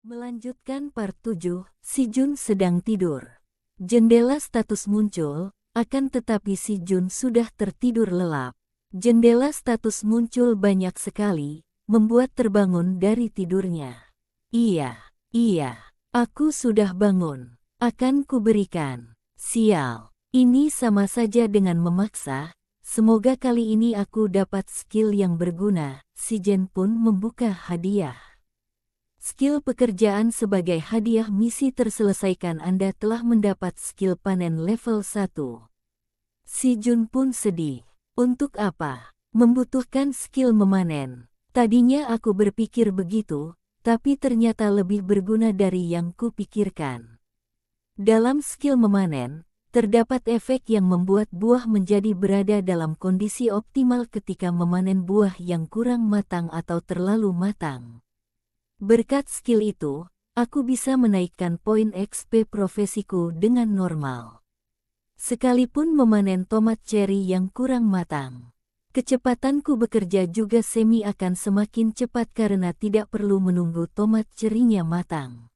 Melanjutkan part 7, si Jun sedang tidur. Jendela status muncul, akan tetapi si Jun sudah tertidur lelap. Jendela status muncul banyak sekali, membuat terbangun dari tidurnya. Iya, aku sudah bangun. Akan kuberikan. Sial, ini sama saja dengan memaksa. Semoga kali ini aku dapat skill yang berguna. Si Jen pun membuka hadiah. Skill pekerjaan sebagai hadiah misi terselesaikan. Anda telah mendapat skill panen level 1. Si Jun pun sedih. Untuk apa? Membutuhkan skill memanen. Tadinya aku berpikir begitu, tapi ternyata lebih berguna dari yang kupikirkan. Dalam skill memanen, terdapat efek yang membuat buah menjadi berada dalam kondisi optimal ketika memanen buah yang kurang matang atau terlalu matang. Berkat skill itu, aku bisa menaikkan poin XP profesiku dengan normal. Sekalipun memanen tomat cherry yang kurang matang, kecepatanku bekerja juga akan semakin cepat karena tidak perlu menunggu tomat cherry-nya matang.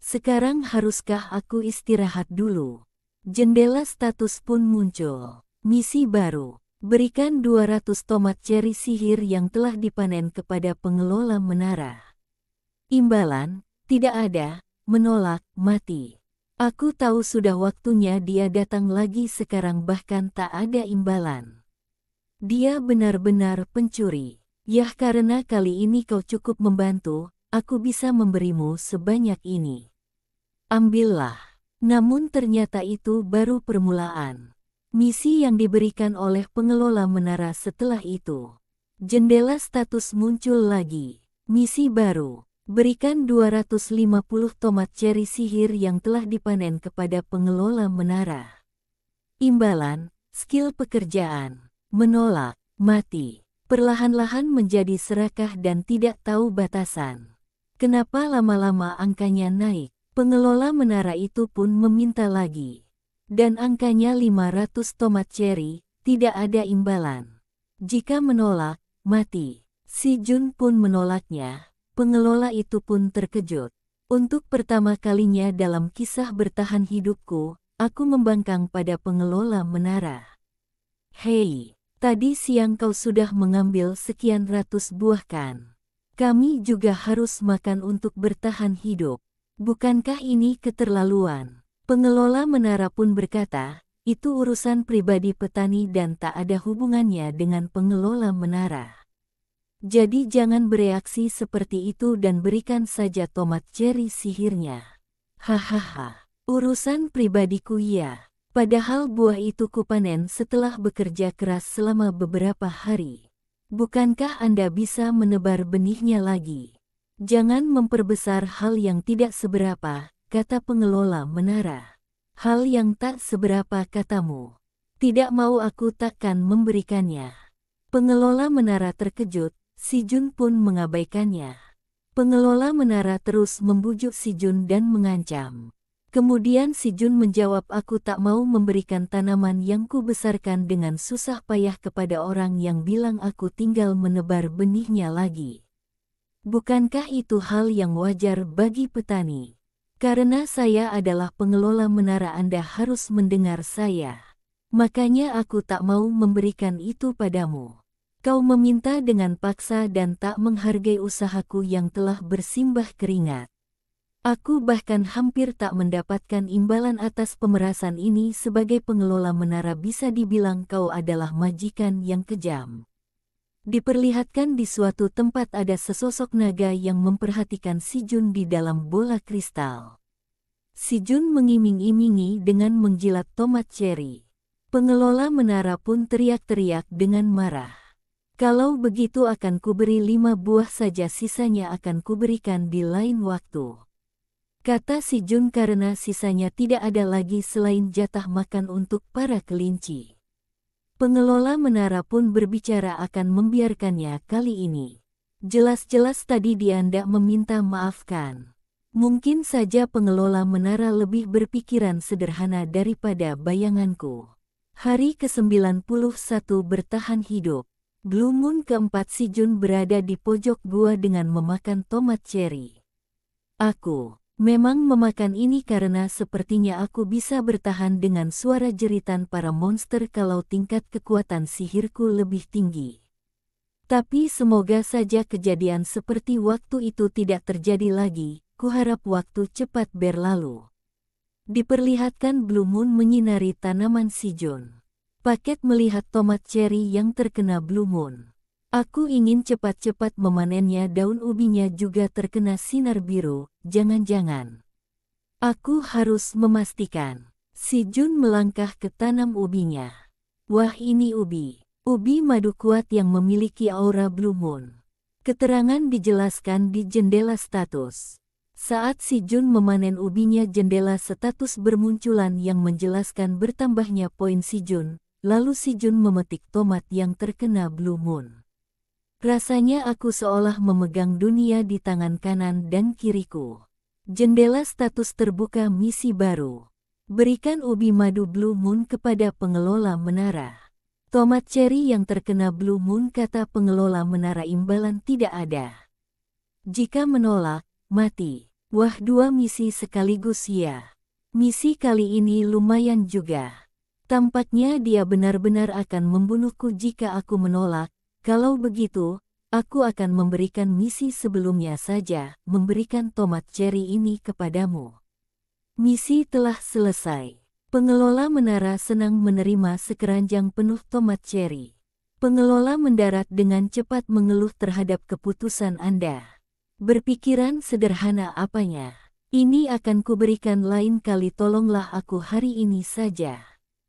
Sekarang haruskah aku istirahat dulu? Jendela status pun muncul. Misi baru. Berikan 200 tomat cherry sihir yang telah dipanen kepada pengelola menara. Imbalan, tidak ada, menolak, mati. Aku tahu sudah waktunya dia datang lagi sekarang bahkan tak ada imbalan. Dia benar-benar pencuri. Yah, karena kali ini kau cukup membantu, aku bisa memberimu sebanyak ini. Ambillah. Namun ternyata itu baru permulaan. Misi yang diberikan oleh pengelola menara setelah itu. Jendela status muncul lagi. Misi baru. Berikan 250 tomat cherry sihir yang telah dipanen kepada pengelola menara. Imbalan, skill pekerjaan, menolak, mati. Perlahan-lahan menjadi serakah dan tidak tahu batasan. Kenapa lama-lama angkanya naik? Pengelola menara itu pun meminta lagi. Dan angkanya 500 tomat cherry, tidak ada imbalan. Jika menolak, mati. Si Jun pun menolaknya. Pengelola itu pun terkejut. Untuk pertama kalinya dalam kisah bertahan hidupku, aku membangkang pada pengelola menara. Hei, tadi siang kau sudah mengambil sekian ratus buah kan? Kami juga harus makan untuk bertahan hidup. Bukankah ini keterlaluan? Pengelola menara pun berkata, itu urusan pribadi petani dan tak ada hubungannya dengan pengelola menara. Jadi jangan bereaksi seperti itu dan berikan saja tomat cherry sihirnya. Hahaha, urusan pribadiku ya. Padahal buah itu kupanen setelah bekerja keras selama beberapa hari. Bukankah Anda bisa menebar benihnya lagi? Jangan memperbesar hal yang tidak seberapa, kata pengelola menara. Hal yang tak seberapa katamu. Tidak mau aku takkan memberikannya. Pengelola menara terkejut. Si Jun pun mengabaikannya. Pengelola menara terus membujuk si Jun dan mengancam. Kemudian si Jun menjawab, aku tak mau memberikan tanaman yang kubesarkan dengan susah payah kepada orang yang bilang aku tinggal menebar benihnya lagi. Bukankah itu hal yang wajar bagi petani? Karena saya adalah pengelola menara, Anda harus mendengar saya. Makanya aku tak mau memberikan itu padamu. Kau meminta dengan paksa dan tak menghargai usahaku yang telah bersimbah keringat. Aku bahkan hampir tak mendapatkan imbalan atas pemerasan ini. Sebagai pengelola menara bisa dibilang kau adalah majikan yang kejam. Diperlihatkan di suatu tempat ada sesosok naga yang memperhatikan si Jun di dalam bola kristal. Si Jun mengiming-imingi dengan menjilat tomat cherry. Pengelola menara pun teriak-teriak dengan marah. Kalau begitu akan kuberi 5 buah saja, sisanya akan kuberikan di lain waktu. Kata si Jun karena sisanya tidak ada lagi selain jatah makan untuk para kelinci. Pengelola menara pun berbicara akan membiarkannya kali ini. Jelas-jelas tadi dia hendak meminta maafkan. Mungkin saja pengelola menara lebih berpikiran sederhana daripada bayanganku. Hari ke-91 bertahan hidup. Blue Moon keempat, si Jun berada di pojok gua dengan memakan tomat cherry. Aku memang memakan ini karena sepertinya aku bisa bertahan dengan suara jeritan para monster kalau tingkat kekuatan sihirku lebih tinggi. Tapi semoga saja kejadian seperti waktu itu tidak terjadi lagi, kuharap waktu cepat berlalu. Diperlihatkan Blue Moon menyinari tanaman si Jun. Paket melihat tomat cherry yang terkena Blue Moon. Aku ingin cepat-cepat memanennya, daun ubinya juga terkena sinar biru, jangan-jangan. Aku harus memastikan. Si Jun melangkah ke tanam ubinya. Wah, ini ubi. Ubi madu kuat yang memiliki aura Blue Moon. Keterangan dijelaskan di jendela status. Saat si Jun memanen ubinya, jendela status bermunculan yang menjelaskan bertambahnya poin si Jun. Lalu si Jun memetik tomat yang terkena Blue Moon. Rasanya aku seolah memegang dunia di tangan kanan dan kiriku. Jendela status terbuka, misi baru. Berikan ubi madu Blue Moon kepada pengelola menara. Tomat cherry yang terkena Blue Moon, kata pengelola menara, imbalan tidak ada. Jika menolak, mati. Wah, 2 misi sekaligus ya. Misi kali ini lumayan juga. Tampaknya dia benar-benar akan membunuhku jika aku menolak. Kalau begitu, aku akan memberikan misi sebelumnya saja, memberikan tomat cherry ini kepadamu. Misi telah selesai. Pengelola menara senang menerima sekeranjang penuh tomat cherry. Pengelola mendarat dengan cepat mengeluh terhadap keputusan Anda. Berpikiran sederhana apanya. Ini akan kuberikan lain kali, tolonglah aku hari ini saja.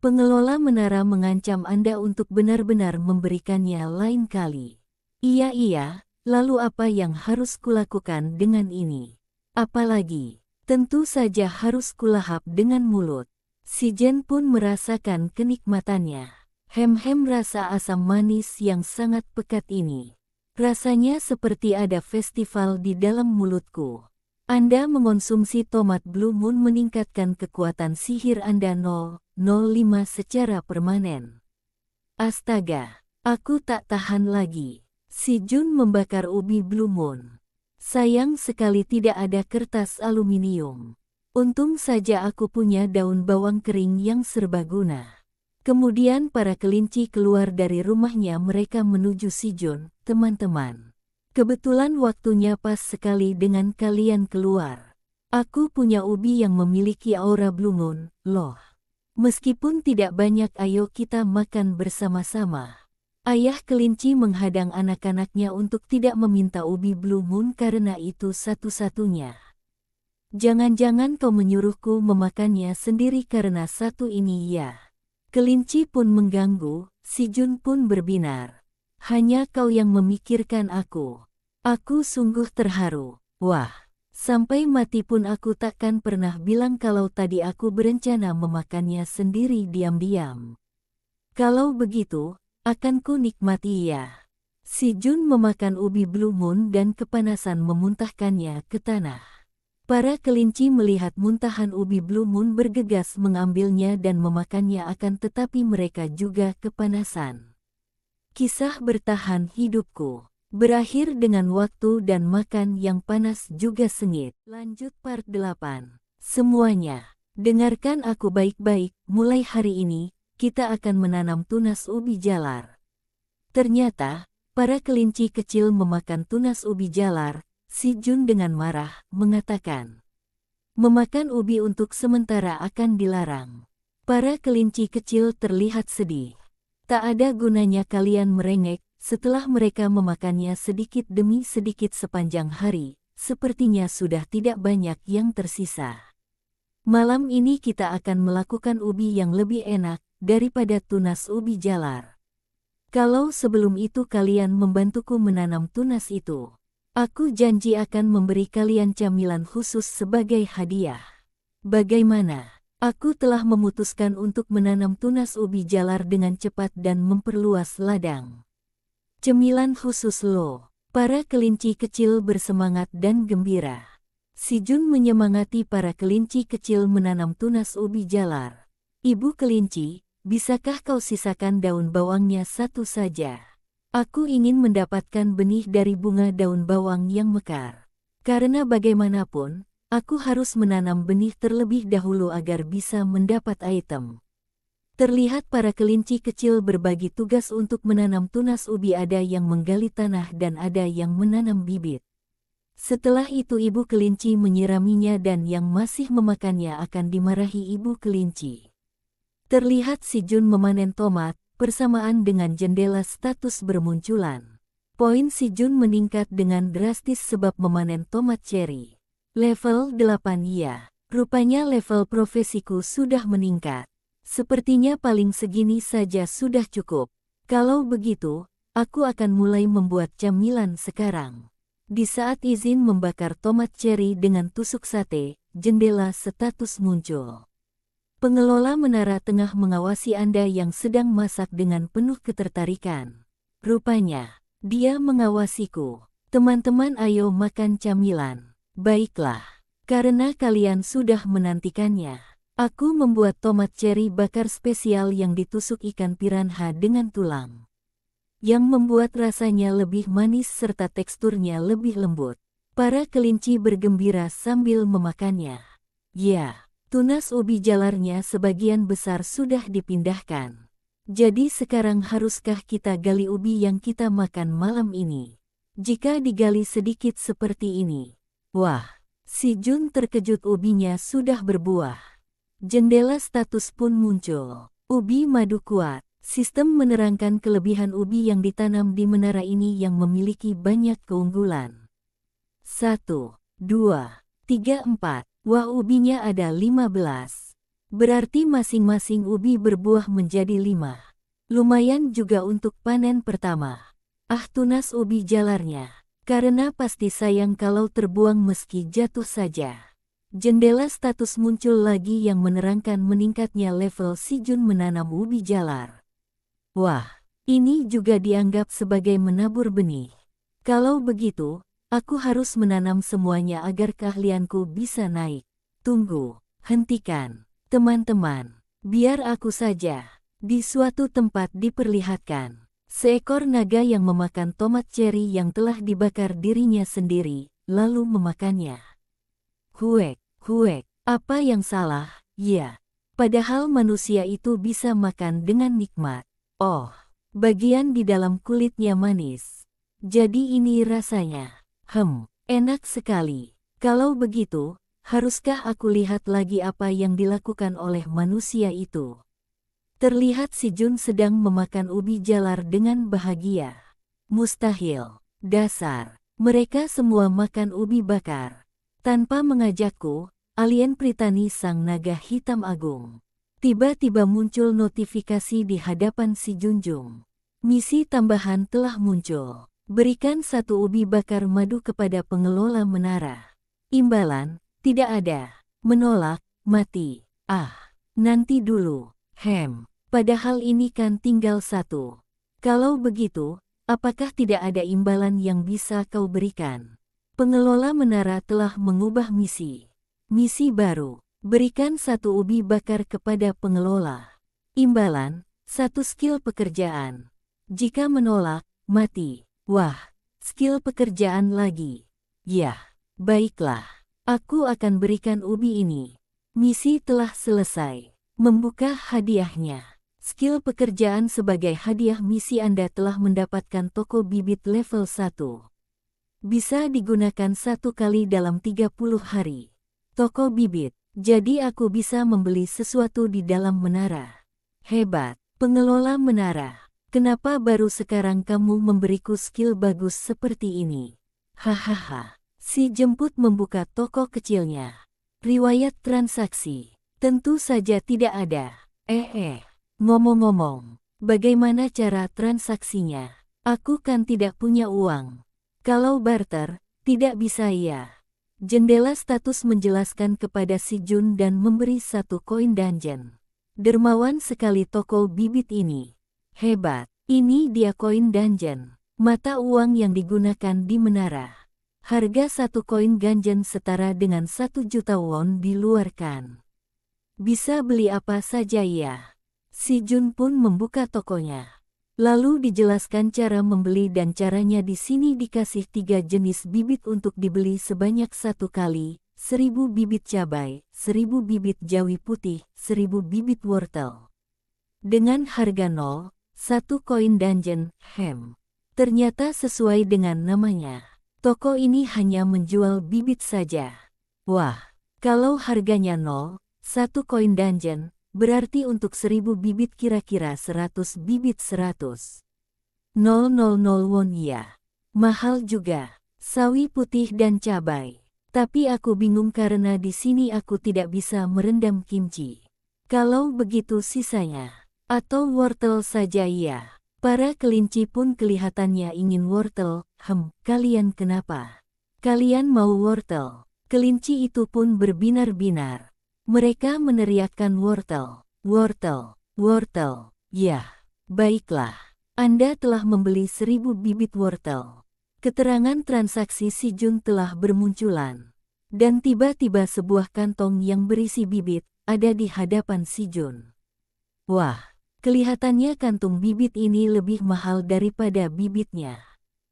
Pengelola menara mengancam Anda untuk benar-benar memberikannya lain kali. Iya, lalu apa yang harus kulakukan dengan ini? Apalagi, tentu saja harus kulahap dengan mulut. Si Jen pun merasakan kenikmatannya. Hem-hem, rasa asam manis yang sangat pekat ini. Rasanya seperti ada festival di dalam mulutku. Anda mengonsumsi tomat Blue Moon meningkatkan kekuatan sihir Anda 0,05 secara permanen. Astaga, aku tak tahan lagi. Si Jun membakar ubi Blue Moon. Sayang sekali tidak ada kertas aluminium. Untung saja aku punya daun bawang kering yang serbaguna. Kemudian para kelinci keluar dari rumahnya, mereka menuju si Jun. Teman-teman, kebetulan waktunya pas sekali dengan kalian keluar. Aku punya ubi yang memiliki aura Blue Moon, loh. Meskipun tidak banyak, ayo kita makan bersama-sama. Ayah kelinci menghadang anak-anaknya untuk tidak meminta ubi Blue Moon karena itu satu-satunya. Jangan-jangan kau menyuruhku memakannya sendiri karena satu ini ya? Kelinci pun mengganggu, si Jun pun berbinar. Hanya kau yang memikirkan aku. Aku sungguh terharu. Wah, sampai mati pun aku takkan pernah bilang kalau tadi aku berencana memakannya sendiri diam-diam. Kalau begitu, akan ku nikmati ya. Si Jun memakan ubi Blue Moon dan kepanasan memuntahkannya ke tanah. Para kelinci melihat muntahan ubi Blue Moon bergegas mengambilnya dan memakannya, akan tetapi mereka juga kepanasan. Kisah bertahan hidupku berakhir dengan waktu dan makan yang panas juga sengit. Lanjut part 8. Semuanya, dengarkan aku baik-baik, mulai hari ini, kita akan menanam tunas ubi jalar. Ternyata, para kelinci kecil memakan tunas ubi jalar. Si Jun dengan marah mengatakan, memakan ubi untuk sementara akan dilarang. Para kelinci kecil terlihat sedih. Tak ada gunanya kalian merengek. Setelah mereka memakannya sedikit demi sedikit sepanjang hari, sepertinya sudah tidak banyak yang tersisa. Malam ini kita akan melakukan ubi yang lebih enak daripada tunas ubi jalar. Kalau sebelum itu kalian membantuku menanam tunas itu, aku janji akan memberi kalian camilan khusus sebagai hadiah. Bagaimana? Aku telah memutuskan untuk menanam tunas ubi jalar dengan cepat dan memperluas ladang. Cemilan khusus lo. Para kelinci kecil bersemangat dan gembira. Si Jun menyemangati para kelinci kecil menanam tunas ubi jalar. Ibu kelinci, bisakah kau sisakan daun bawangnya satu saja? Aku ingin mendapatkan benih dari bunga daun bawang yang mekar. Karena bagaimanapun, aku harus menanam benih terlebih dahulu agar bisa mendapat item. Terlihat para kelinci kecil berbagi tugas untuk menanam tunas ubi, ada yang menggali tanah dan ada yang menanam bibit. Setelah itu ibu kelinci menyiraminya dan yang masih memakannya akan dimarahi ibu kelinci. Terlihat si Jun memanen tomat, bersamaan dengan jendela status bermunculan. Poin si Jun meningkat dengan drastis sebab memanen tomat cherry. Level 8 ya. Rupanya level profesiku sudah meningkat. Sepertinya paling segini saja sudah cukup. Kalau begitu, aku akan mulai membuat camilan sekarang. Di saat izin membakar tomat cherry dengan tusuk sate, jendela status muncul. Pengelola menara tengah mengawasi Anda yang sedang masak dengan penuh ketertarikan. Rupanya, dia mengawasiku. Teman-teman, ayo makan camilan. Baiklah, karena kalian sudah menantikannya. Aku membuat tomat cherry bakar spesial yang ditusuk ikan piranha dengan tulang, yang membuat rasanya lebih manis serta teksturnya lebih lembut. Para kelinci bergembira sambil memakannya. Ya, tunas ubi jalarnya sebagian besar sudah dipindahkan. Jadi sekarang haruskah kita gali ubi yang kita makan malam ini? Jika digali sedikit seperti ini. Wah, si Jun terkejut, ubinya sudah berbuah. Jendela status pun muncul. Ubi madu kuat. Sistem menerangkan kelebihan ubi yang ditanam di menara ini yang memiliki banyak keunggulan. 1, 2, 3, 4. Wah, ubinya ada 15. Berarti masing-masing ubi berbuah menjadi 5. Lumayan juga untuk panen pertama. Ah, tunas ubi jalarnya. Karena pasti sayang kalau terbuang meski jatuh saja. Jendela status muncul lagi yang menerangkan meningkatnya level si Jun menanam ubi jalar. Wah, ini juga dianggap sebagai menabur benih. Kalau begitu, aku harus menanam semuanya agar keahlianku bisa naik. Tunggu, hentikan. Teman-teman, biar aku saja. Di suatu tempat diperlihatkan seekor naga yang memakan tomat cherry yang telah dibakar dirinya sendiri, lalu memakannya. Huek, huek, apa yang salah? Ya, padahal manusia itu bisa makan dengan nikmat. Oh, bagian di dalam kulitnya manis. Jadi ini rasanya. Enak sekali. Kalau begitu, haruskah aku lihat lagi apa yang dilakukan oleh manusia itu? Terlihat si Jun sedang memakan ubi jalar dengan bahagia. Mustahil. Dasar. Mereka semua makan ubi bakar. Tanpa mengajakku, alien Pritani sang naga hitam agung. Tiba-tiba muncul notifikasi di hadapan si Junjung. Misi tambahan telah muncul. Berikan 1 ubi bakar madu kepada pengelola menara. Imbalan, tidak ada. Menolak, mati. Ah, nanti dulu. Padahal ini kan tinggal 1. Kalau begitu, apakah tidak ada imbalan yang bisa kau berikan? Pengelola menara telah mengubah misi. Misi baru. Berikan 1 ubi bakar kepada pengelola. Imbalan, 1 skill pekerjaan. Jika menolak, mati. Wah, skill pekerjaan lagi. Yah, baiklah. Aku akan berikan ubi ini. Misi telah selesai. Membuka hadiahnya. Skill pekerjaan sebagai hadiah misi Anda telah mendapatkan toko bibit level 1. Bisa digunakan 1 kali dalam 30 hari. Toko bibit. Jadi aku bisa membeli sesuatu di dalam menara. Hebat, pengelola menara. Kenapa baru sekarang kamu memberiku skill bagus seperti ini? Hahaha. Si jemput membuka toko kecilnya. Riwayat transaksi. Tentu saja tidak ada. Ngomong-ngomong, bagaimana cara transaksinya? Aku kan tidak punya uang. Kalau barter, tidak bisa ya. Jendela status menjelaskan kepada si Jun dan memberi 1 koin dungeon. Dermawan sekali toko bibit ini. Hebat, ini dia koin dungeon. Mata uang yang digunakan di menara. Harga 1 koin dungeon setara dengan 1 juta won diluarkan. Bisa beli apa saja ya. Si Jun pun membuka tokonya. Lalu dijelaskan cara membeli dan caranya. Di sini dikasih 3 jenis bibit untuk dibeli sebanyak 1 kali, 1000 bibit cabai, 1000 bibit jawi putih, 1000 bibit wortel. Dengan harga 1 koin Dungeon Hem. Ternyata sesuai dengan namanya. Toko ini hanya menjual bibit saja. Wah, kalau harganya 1 koin Dungeon, berarti untuk 1000 bibit kira-kira 100 bibit 100.000 won ya. Mahal juga. Sawi putih dan cabai. Tapi aku bingung karena di sini aku tidak bisa merendam kimchi. Kalau begitu sisanya. Atau wortel saja ya. Para kelinci pun kelihatannya ingin wortel. Kalian kenapa? Kalian mau wortel? Kelinci itu pun berbinar-binar. Mereka meneriakkan wortel, wortel, wortel. Ya, baiklah. Anda telah membeli 1000 bibit wortel. Keterangan transaksi si Jun telah bermunculan. Dan tiba-tiba sebuah kantong yang berisi bibit ada di hadapan si Jun. Wah, kelihatannya kantung bibit ini lebih mahal daripada bibitnya.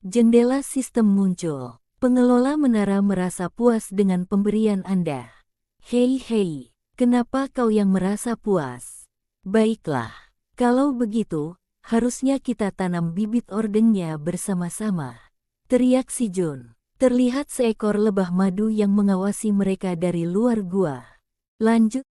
Jendela sistem muncul. Pengelola menara merasa puas dengan pemberian Anda. Hei, kenapa kau yang merasa puas? Baiklah, kalau begitu, harusnya kita tanam bibit ordennya bersama-sama. Teriak si Jun. Terlihat seekor lebah madu yang mengawasi mereka dari luar gua. Lanjut.